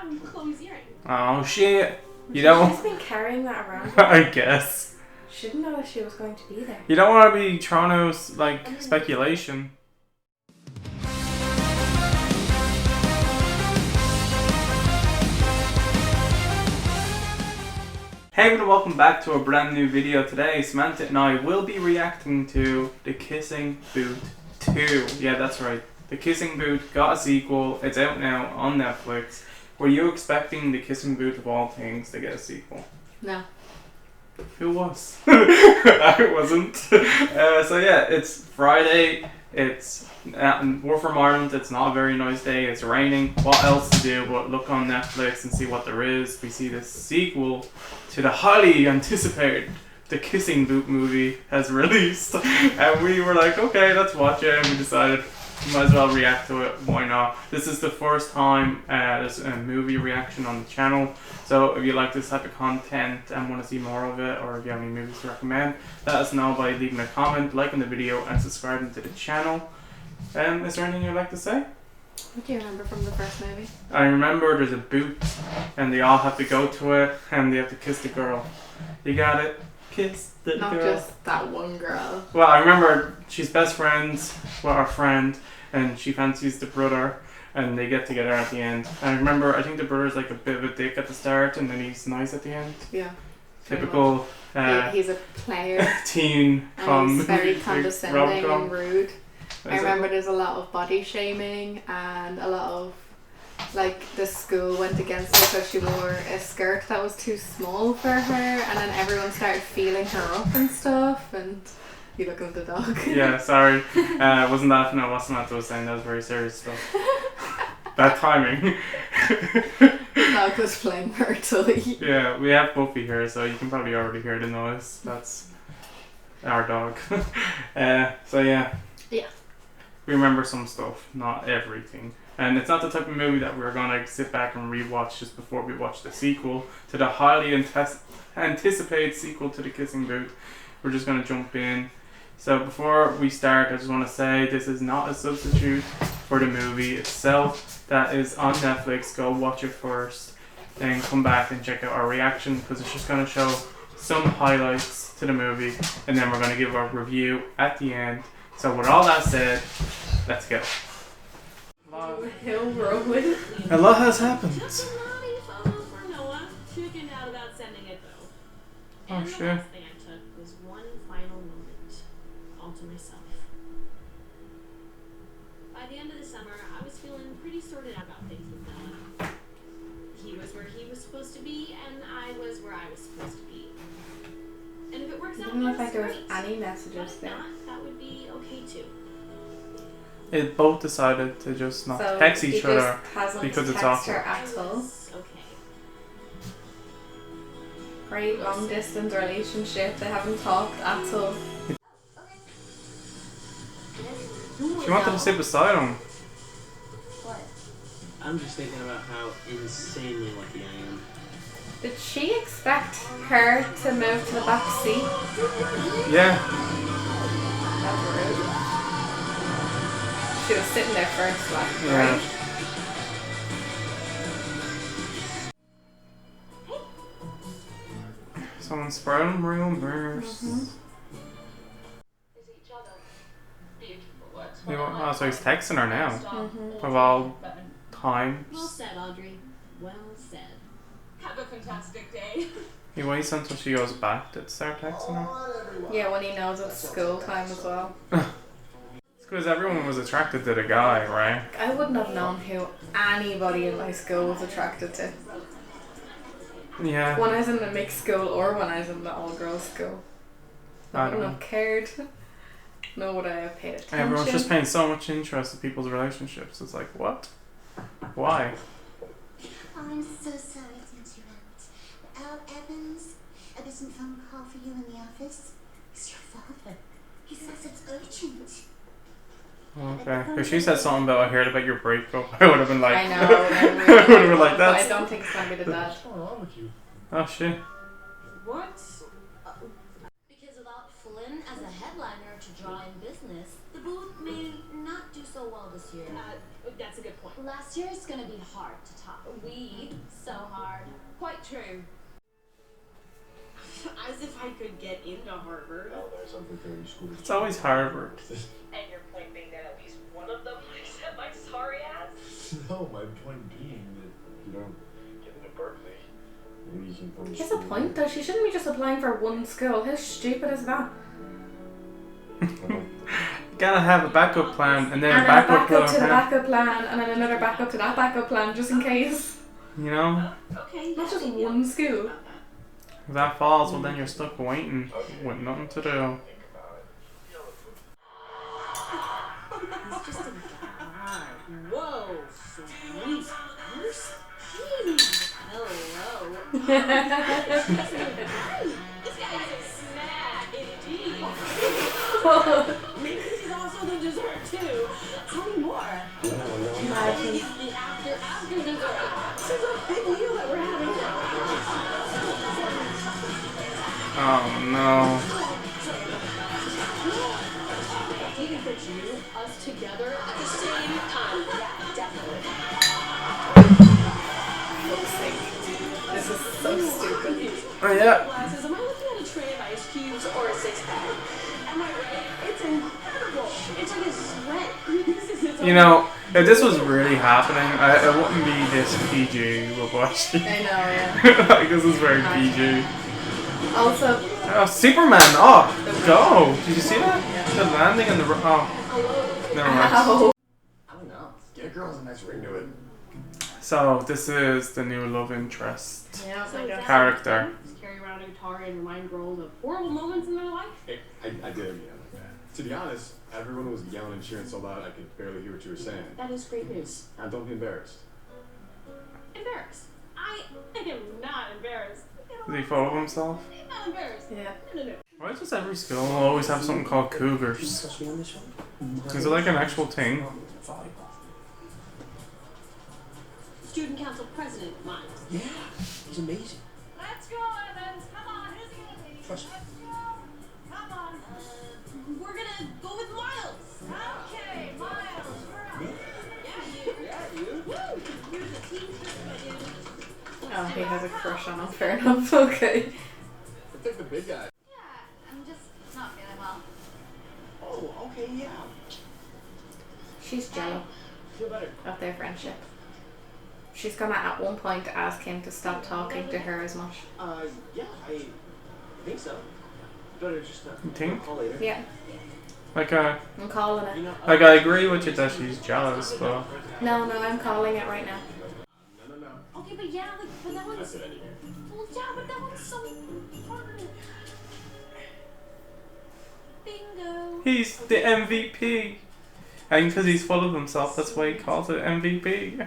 gotten Chloe's earring. Oh shit! You don't. She's been carrying that around. I guess. She didn't know that she was going to be there. You don't want to be throwing out like speculation. Hey everyone, welcome back to a brand new video. Today Samantha and I will be reacting to The Kissing Booth 2. Yeah, that's right. The Kissing Booth got a sequel. It's out now on Netflix. Were you expecting The Kissing Booth of all things to get a sequel? No. Who was? I wasn't. So yeah, it's Friday. It's we're from Ireland. It's not a very nice day. It's raining. What else to do but look on Netflix and see what there is? We see this sequel to the highly anticipated The Kissing Booth movie has released, and we were like, okay, let's watch it. And we decided we might as well react to it. Why not? This is the first time there's a movie reaction on the channel. So if you like this type of content and want to see more of it, or if you have any movies to recommend, let us know by leaving a comment, liking the video, and subscribing to the channel. Is there anything you'd like to say? What do you remember from the first movie? I remember there's a booth, and they all have to go to it, and they have to kiss the girl. You got it? Kiss the Not girl. just that one girl. Well, I remember she's best friends with our friend, and she fancies the brother, and they get together at the end. And I remember, I think the brother's like a bit of a dick at the start, and then he's nice at the end. Yeah. Typical He's a player. teen and he's very like, condescending rom-com. and rude. I Is it? remember there's a lot of body shaming and a lot of, like, the school went against her because she wore a skirt that was too small for her, and then everyone started feeling her up and stuff. And you look at the dog. Yeah, sorry. Wasn't that what Samantha was saying? That was very serious stuff. Bad timing. Dog was playing her toy. Yeah, we have Buffy here, so you can probably already hear the noise. That's our dog. So yeah. Yeah. We remember some stuff, not everything. And it's not the type of movie that we're gonna sit back and rewatch just before we watch the sequel to the highly anticipated sequel to The Kissing Booth. We're just gonna jump in. So before we start, I just want to say this is not a substitute for the movie itself. That is on Netflix. Go watch it first, then come back and check out our reaction, because it's just going to show some highlights to the movie, and then we're going to give our review at the end. So with all that said, let's go. Hill rolling. A lot has happened. Just a naughty photo for Noah. Chickened out about sending it though. And sure. the last thing I took was one final moment, all to myself. By the end of the summer, I was feeling pretty sorted out about things with Noah. He was where he was supposed to be, and I was where I was supposed to be. And if it works out, Didn't look like that's there was great. any But messages if there. not, that would be okay too. It both decided to just not So text he each just other hasn't because it's texted awkward. her at all. It's okay. Great long distance relationship. They haven't talked at all. She wanted to sit beside him. What? I'm just thinking about how insanely lucky I am. Did she expect her to move to the back seat? Yeah. That's rude. She was sitting there first, like, Yeah. right? Someone's spreading rumors. Oh, so he's texting her now. Of all times. Well said, Audrey. Well said. Have a fantastic day. He waits until she goes back to start texting her. Yeah, when he knows it's school time as well. It's because everyone was attracted to the guy, right? I wouldn't have known who anybody in my school was attracted to. Yeah. When I was in the mixed school or when I was in the all-girls school. I I wouldn't don't have cared. Nor would I have paid attention. Everyone's just paying so much interest in people's relationships. It's like, what? Why? I'm so sorry to interrupt. Al Evans, a recent phone call for you in the office. It's your father. He says it's urgent. Okay. If she said something about I heard about your breakup, I would have been like, I know. I would have been like, But that's. I don't think it's going to be the dad. What's going on with you? Oh shit. What? Because without Flynn as a headliner to draw in business, the booth may not do so well this year. that's a good point. Last year is gonna be hard to top. We so hard. Quite true. As if I could get into Harvard. It's always Harvard. And your point being that at least one of them said my sorry ass? No, my point being that you don't get into Berkeley. Maybe you can finish. What's the point though? She shouldn't be just applying for one school. How stupid is that? You gotta have a backup plan and then And a then a backup backup to the plan. backup plan, and then another backup to that backup plan, just in case. You know? Okay. Not just one school. If that falls, well then you're stuck waiting with nothing to do. He's just a guy. Whoa, sweet. You're skinny. Hello. This guy is a snack, indeed. Maybe he's also the dessert too. Tell me more. Imagine. It's the after dessert. This is a big meal that we're having now. Oh no. Do you think that you, us together at the same time? Yeah, definitely. This is so stupid. Oh yeah. Glasses. Am I looking at a tray of ice cubes or a six-pack? Am I right? It's incredible. It's like a sweat. This is its You own- know, if this was really happening, it wouldn't be this PG we're watching. I know, yeah. Like, this is very PG. Also, Oh, Superman! Oh, go! Did you see that? The landing and the... Oh. Never mind. ow. I don't know. Get a girl has a nice ring to it. So, this is the new love interest Yeah, So I guess. character. Just carry around a guitar and remind girls of horrible moments in their life? I didn't mean it like that. To be honest, everyone was yelling and cheering so loud I could barely hear what you were saying. That is great news. Now don't be embarrassed. Embarrassed. I am not embarrassed. Did he follow himself? I'm not embarrassed. Yeah. No. Why does every school always have something called cougars? Is it like an actual thing? Student council president, mind. Yeah, he's amazing. Let's go, Evans. Come on, who's it gonna be? Trust Let's go. Come on. We're gonna go with Miles. Okay, Miles, we're out. Yeah, you. Woo! Here's a t-shirt, my dude. Oh, he has a crush on him. Fair enough. Okay. Take the big guy. Yeah, I'm just not feeling well. Oh, okay, yeah. She's jealous Feel better. of their friendship. She's gonna at one point ask him to stop talking to her as much. Yeah, I think so. Better just You think? call later. Yeah, Like, I'm calling You it. know, I agree with you that she's jealous, but... No, I'm calling it right now. No. Okay, but yeah, like, but that I one's. said anyway. Well, yeah, but that one's so hard. Bingo. He's the MVP! And because he's full of himself, that's why he calls it MVP.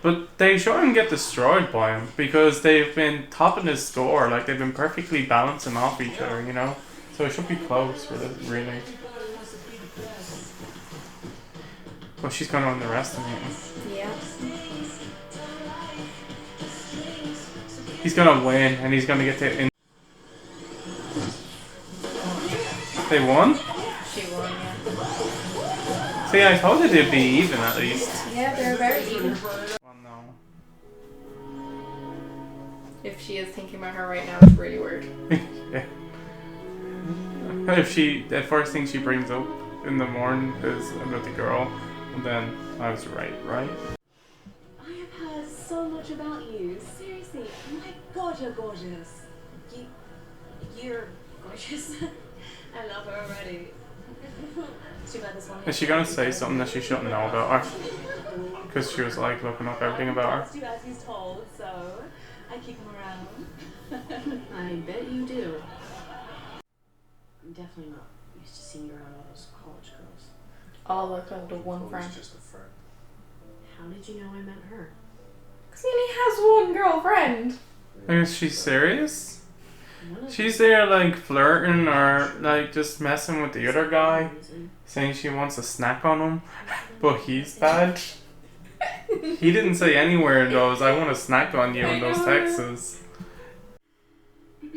But they shouldn't get destroyed by him because they've been topping his score, like they've been perfectly balancing off each other, you know? So it should be close for this, really. But she's gonna underestimate him. Yeah. He's gonna win and he's gonna get to in. They won? She won, yeah. See, I told you they'd be even at least. Yeah, they're very even. Well, no. If she is thinking about her right now, it's really weird. Yeah. If the first thing she brings up in the morning is about the girl, then I was right? I have heard so much about you. Seriously. My God, you're gorgeous. You're gorgeous. I love her already. Too bad this one. Is she gonna say something that she shouldn't know about her? Because she was like looking up everything about her. Do as he's told, so I keep him around. I bet you do. I'm definitely not used to seeing you around all those college girls. All of them to one Always friend. just a friend. How did you know I meant her? Because he only has one girlfriend. Is she serious? None of She's there like flirting or like just messing with the other guy, saying she wants a snack on him, but he's bad. He didn't say anywhere in those, I want a snack on you in those texts.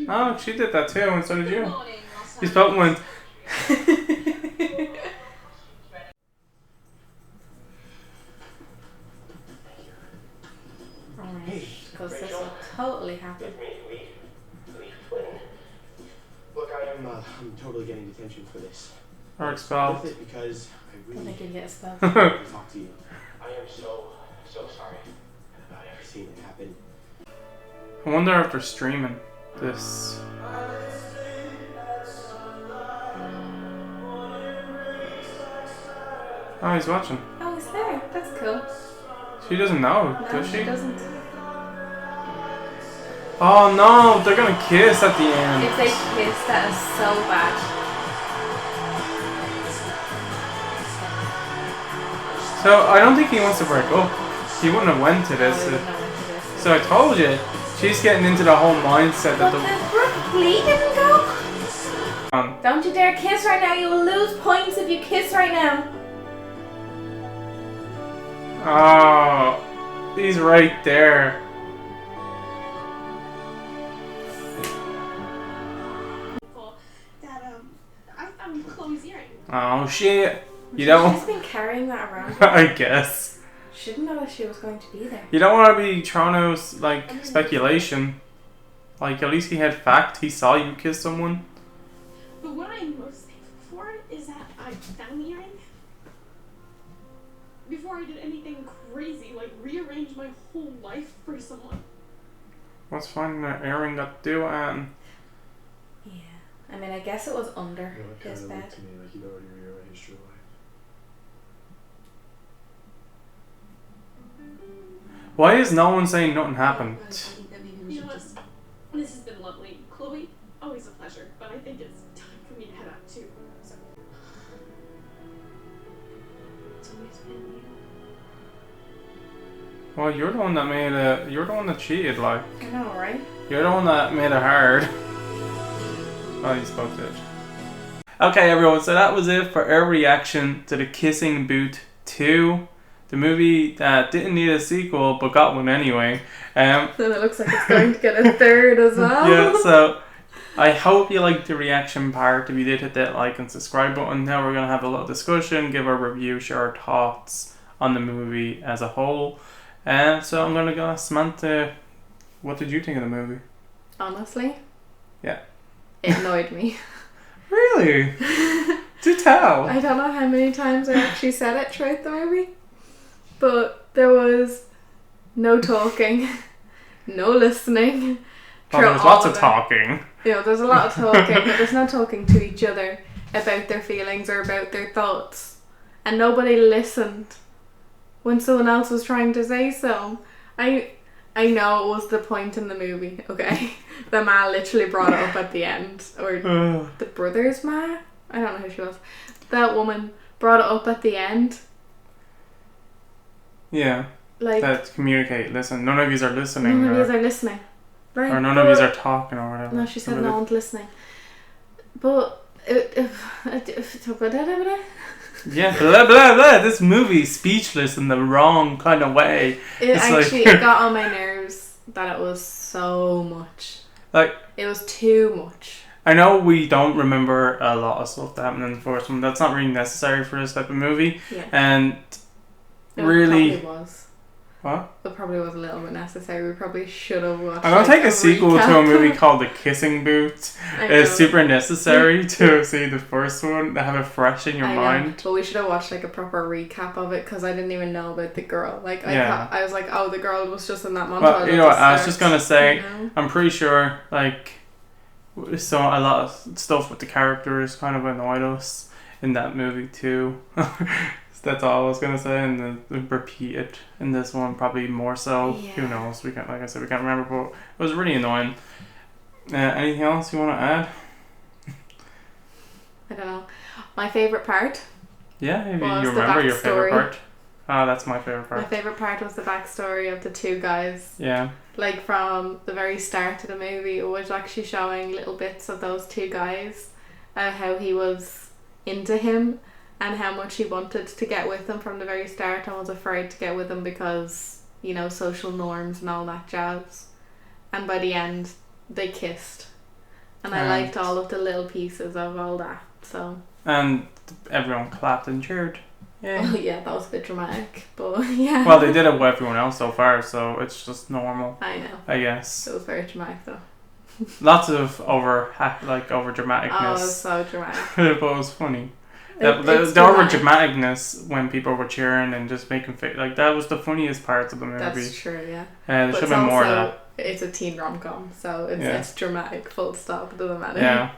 Oh, she did that too, and so did you. Morning, You spoke when I'm totally getting detention for this. Or expelled. Worth it because I I really think you'd get expelled. want to talk to you. I am so sorry about everything that happened. I wonder if they're streaming this. Oh, he's watching. Oh, he's there. That's cool. She doesn't know, No, does she? doesn't. Oh no, they're gonna kiss at the end. If they kiss, that is so bad. So I don't think he wants to break up. He wouldn't have went to this. No, we wouldn't have went to this. So I told you, she's getting into the whole mindset that But the Brooke Lee didn't go. Don't you dare kiss right now. You will lose points if you kiss right now. Oh, he's right there. That I found Chloe's earring. Oh shit. You don't. She's been carrying that around. I guess. She didn't know that she was going to be there. You don't want to be throwing out like speculation. Like at least he had fact. He saw you kiss someone. But what I'm most thankful for is that I found the earring before I did anything crazy, like rearrange my whole life for someone. What's finding an earring got to do and Yeah. I mean, I guess it was under You know, it his kind of bed. looked to me like you'd already rearranged your life. why is no one saying nothing happened? I think that maybe we You should know what? just... This has been lovely. Chloe, always a pleasure, but I think it's time for me to head out too. So. It's always been you. Well, you're the one that made it. You're the one that cheated. Like I know, right? you're the one that made it hard. Oh, you spoke to it. Okay, everyone. So that was it for our reaction to the Kissing Booth 2. The movie that didn't need a sequel but got one anyway. Then it looks like it's going to get a third as well. Yeah, so I hope you liked the reaction part. If you did, hit that like and subscribe button. Now we're going to have a little discussion, give our review, share our thoughts on the movie as a whole. And so I'm going to go ask Samantha, what did you think of the movie? Honestly? Yeah. It annoyed me. Really? Do tell. I don't know how many times I actually said it throughout the movie. But there was no talking, no listening. Well, there was lots of talking. You know, there's a lot of talking, but there's no talking to each other about their feelings or about their thoughts. And nobody listened when someone else was trying to say so. I know it was the point in the movie, okay? The ma literally brought it up at the end. Or the brother's ma? I don't know who she was. That woman brought it up at the end. Yeah. Like, That communicate, listen. None of yous are listening. none of or, you are listening. Right? or none of yous are talking or whatever. No, she said None no of one's listening. But Yeah, blah blah blah. This movie's speechless in the wrong kind of way. it It's actually like- it got on my nerves that it was so much. Like, It was too much. I know we don't remember a lot of stuff that happened in the first one. That's not really necessary for this type of movie. Yeah. And It really, probably was. what? It probably was a little bit necessary. We probably should have watched. I'm gonna take a sequel to a recap. movie called The Kissing Booth. I know. It's super necessary to see the first one, to have it fresh in your I know, mind. but we should have watched like a proper recap of it because I didn't even know about the girl. Like I Yeah. thought, I was like, oh, the girl was just in that montage. Well, you at know the what, I was start, just gonna say, you know? I'm pretty sure, like, so a lot of stuff with the characters kind of annoyed us in that movie too. That's all I was gonna say, and then repeat it in this one probably more so. Yeah. Who knows? We can't, like I said, we can't remember, but it was really annoying. Anything else you want to add? I don't know. My favorite part. Yeah, if Was you the remember your favorite backstory. part. Ah, that's my favorite My part. favorite part was the backstory of the two guys. Yeah. Like from the very start of the movie, it was actually showing little bits of those two guys, how he was into him and how much he wanted to get with him from the very start and was afraid to get with him because, you know, social norms and all that jazz. And by the end, they kissed. And I liked all of the little pieces of all that, so. And everyone clapped and cheered. Yeah. Oh yeah, that was a bit dramatic, but yeah. Well, they did it with everyone else so far, so it's just normal, I know. I guess. It was very dramatic though. lots of over Oh, dramaticness. it's so dramatic. But it was funny. It's The over dramatic. dramaticness when people were cheering and just making like that was the funniest parts of the movie. That's true, yeah. There But should it's have been more of also, that. it's a teen rom-com, so Yeah. it's dramatic, full stop, it doesn't matter. Yeah,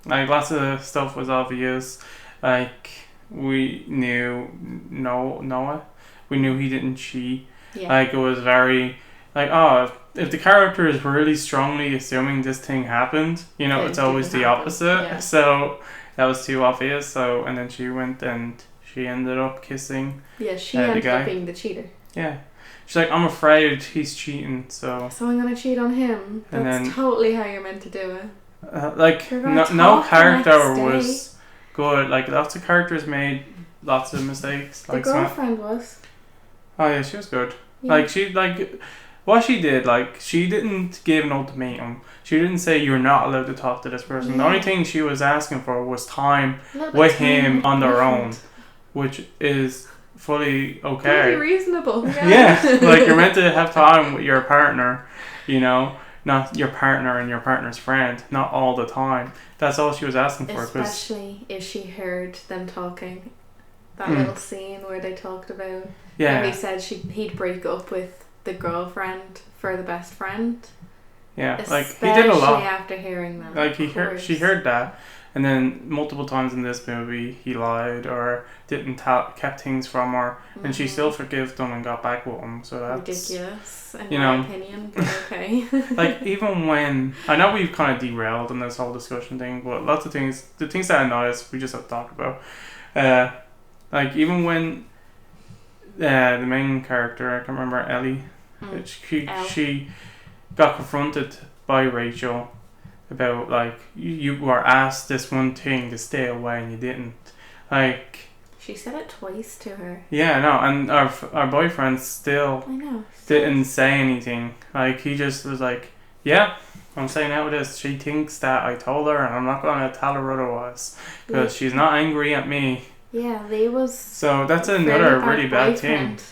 like lots of stuff was obvious. Like we knew Noah. We knew he didn't cheat. Yeah. Like it was very like, oh, if the character is really strongly assuming this thing happened, you know, It it's always didn't the happen, opposite. yeah. So that was too obvious. So and then she went and she ended up kissing. Yeah, she The ended guy. up being the cheater. Yeah, she's like, I'm afraid he's cheating. So So I'm gonna cheat on him. And That's then- totally how you're meant to do it. like You're gonna no talk the character next was good. Like lots of characters made lots of mistakes. The Like girlfriend was. oh yeah, she was good. Yeah. Like she what she did, like she didn't give an ultimatum. She didn't say you're not allowed to talk to this person. The Yeah. only thing she was asking for was time A little bit with time him with on their boyfriend. own, which is fully Pretty okay. reasonable. Yeah, like you're meant to have time with your partner, you know, not your partner and your partner's friend, not all the time. That's all she was asking for. 'Cause Especially if she heard them talking. That Mm. little scene where they talked about how yeah, he said he'd break up with the girlfriend for the best friend. yeah, like he Especially did a lot. after hearing that. Like of she course. heard that, and then multiple times in this movie he lied or didn't kept things from her, and she Mhm. still forgave them and got back with him. So that's ridiculous, in you my know. opinion, but okay. like even when I know we've kind of derailed on this whole discussion thing, but lots of things, the things that annoy us, we just have to talk about. Like even when the main character, I can't remember, Ellie, Elle. she got confronted by Rachel about like you were asked this one thing to stay away and you didn't. Like She said it twice to her. yeah, no, and our boyfriend still I know. didn't say anything. Like he just was like, yeah, I'm saying out with this. She thinks that I told her and I'm not gonna tell her otherwise because she's not angry at me. Yeah, they was. So that's very another really bad thing. boyfriend.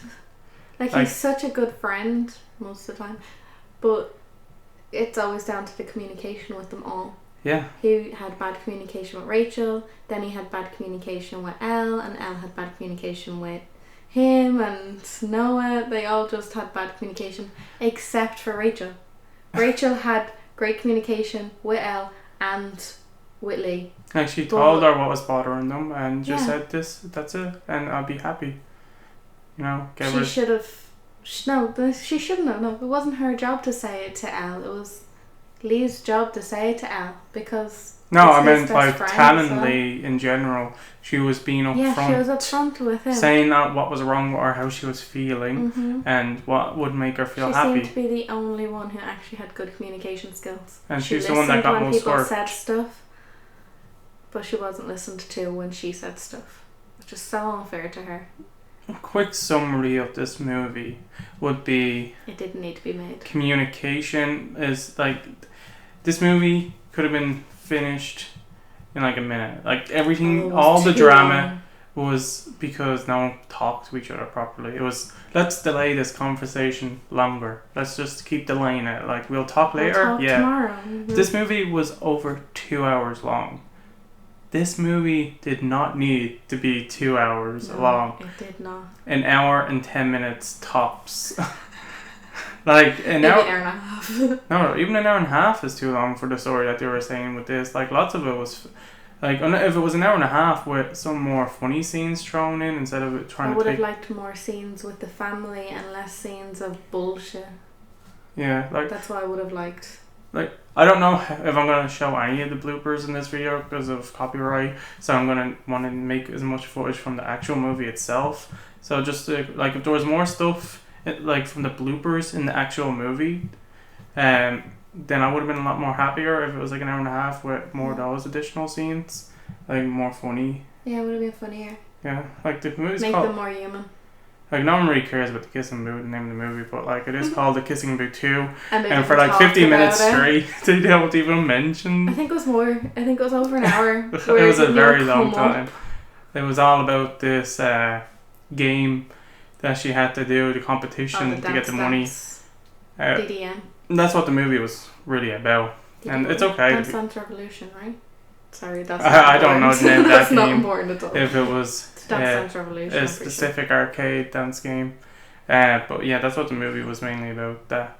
Like Like- he's such a good friend most of the time, but it's always down to the communication with them all. Yeah, He had bad communication with Rachel, then he had bad communication with Elle, and Elle had bad communication with him and Noah. They all just had bad communication, except for Rachel. Rachel had great communication with Elle and with Lee. like she But- told her what was bothering them and just Yeah. said this. That's it, and I'll be happy. You know, give She her. should have. She shouldn't have. No, it wasn't her job to say it to Elle. It was Lee's job to say it to Elle because. No, it's I his meant best like friend, telling so- Lee in general. She was being upfront. Yeah, she was upfront with him. saying that what was wrong with her, how she was feeling, Mhm. and what would make her feel She happy. seemed to be the only one who actually had good communication skills. And she she's the one that listened got when most people hurt. said stuff, but she wasn't listened to when she said stuff, which is so unfair to her. A quick summary of this movie would be It didn't need to be made. communication is like this movie could have been finished in like a minute. Like everything, Oh, it was all the too drama long. was because no one talked to each other properly. It was let's delay this conversation longer. Let's just keep delaying it. Like we'll talk We'll later. talk Yeah. tomorrow. This movie was over 2 hours long. This movie did not need to be 2 hours No, long. It did not. An hour and 10 minutes tops. Like an Maybe hour. an hour and a half. No, even an hour and a half is too long for the story that they were saying with this. Like lots of it was, like if it was an hour and a half with some more funny scenes thrown in instead of it I trying would to have take. liked more scenes with the family and less scenes of bullshit. Yeah, like That's what I would have liked. I don't know if I'm gonna show any of the bloopers in this video because of copyright. So I'm gonna want to make as much footage from the actual movie itself. So just like if there was more stuff like from the bloopers in the actual movie, then I would have been a lot more happier if it was like an hour and a half with more of those additional scenes, like more funny. Yeah, it would have been funnier. Yeah, like the movie's Make called. them more human. Like no one really cares about the Kissing Booth, the name of the movie, but like it is called The Kissing Booth 2, And, they and for didn't like talk 50 minutes about it. straight, they don't even mention. I think it was more. I think it was over an hour. It where was a you'll very long come up. time. It was all about this game that she had to do, the Oh, competition the to get the money. dance. Uh, DDM. and that's what the movie was really about. And it's okay. Dance Dance Revolution, right? Sorry, that's I don't know the name of that That's not game. important at all. If it was It's Dance Dance Revolution. a I'm pretty specific arcade dance game. But yeah, that's what the movie was mainly about.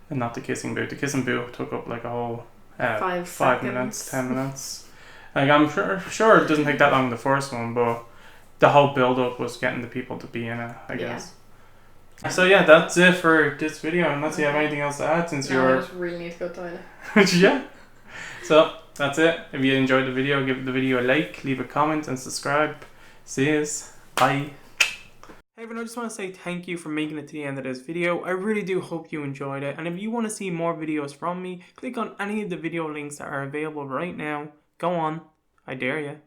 And not the kissing booth. The kissing booth took up like a whole 5 minutes, 10 minutes. Like I'm sure it doesn't take that long the first one, but the whole build up was getting the people to be in it, I guess. So yeah, that's it for this video. Unless you have anything else to add, since No, you're I just really need to go to the toilet. yeah. So that's it. If you enjoyed the video, give the video a like, leave a comment, and subscribe. See yous. Bye. Hey everyone, I just want to say thank you for making it to the end of this video. I really do hope you enjoyed it. And if you want to see more videos from me, click on any of the video links that are available right now. Go on. I dare you.